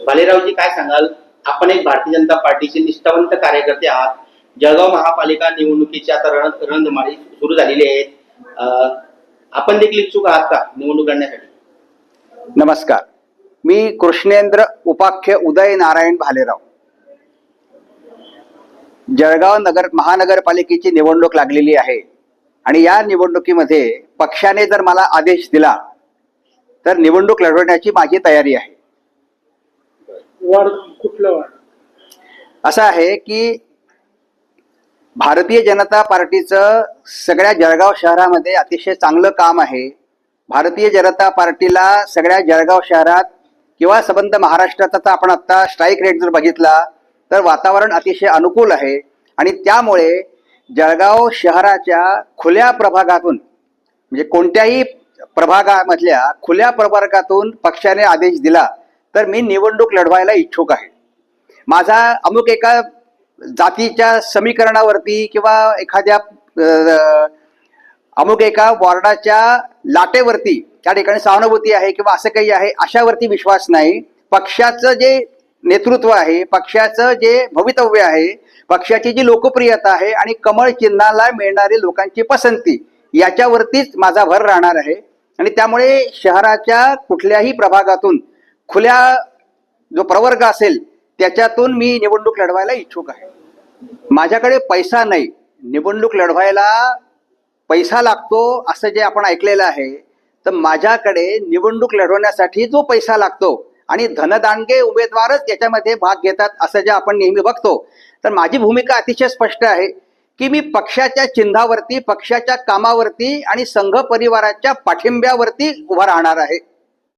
भालेरावजी काय सांगाल? आपण एक भारतीय जनता पार्टीचे निष्ठावंत कार्यकर्ते आहात. जळगाव महापालिका निवडणुकीची आता रणधुमाळी सुरू झालेली आहे. आपण देखील इच्छुक आहात का निवडणूक लढण्यासाठी? नमस्कार, मी कृष्णेंद्र उपाख्य उदय नारायण भालेराव. जळगाव महानगरपालिकेची निवडणूक लागलेली आहे आणि या निवडणुकीमध्ये पक्षाने जर मला आदेश दिला तर निवडणूक लढवण्याची माझी तयारी आहे. कुठलं वार्ड? असं आहे की भारतीय जनता पार्टीचं सगळ्या जळगाव शहरामध्ये अतिशय चांगलं काम आहे. भारतीय जनता पार्टीला सगळ्या जळगाव शहरात किंवा संबंध महाराष्ट्राचा आपण आता स्ट्राईक रेट जर बघितला तर वातावरण अतिशय अनुकूल आहे आणि त्यामुळे जळगाव शहराच्या खुल्या प्रभागातून म्हणजे कोणत्याही प्रभागामधल्या खुल्या प्रभागातून पक्षाने आदेश दिला तर मी निवडणूक लढवायला इच्छुक आहे. माझा अमुक एका जातीच्या समीकरणावरती किंवा एखाद्या अमुक एका वॉर्डाच्या लाटेवरती त्या ठिकाणी सहानुभूती आहे किंवा असं काही आहे अशावरती विश्वास नाही. पक्षाचं जे नेतृत्व आहे, पक्षाचं जे भवितव्य आहे, पक्षाची जी लोकप्रियता आहे आणि कमळ चिन्हाला मिळणारी लोकांची पसंती याच्यावरतीच माझा भर राहणार आहे. आणि त्यामुळे शहराच्या कुठल्याही प्रभागातून खुल्या जो प्रवर्ग असेल त्याच्यातून मी निवडणूक लढवायला इच्छुक आहे. माझ्याकडे पैसा नाही, निवडणूक लढवायला पैसा लागतो असं जे आपण ऐकलेलं आहे, तर माझ्याकडे निवडणूक लढवण्यासाठी जो पैसा लागतो आणि धनदांडगे उमेदवारच याच्यामध्ये भाग घेतात असं जे आपण नेहमी बघतो, तर माझी भूमिका अतिशय स्पष्ट आहे की मी पक्षाच्या चिन्हावरती, पक्षाच्या कामावरती आणि संघ परिवाराच्या पाठिंब्यावरती उभा राहणार आहे.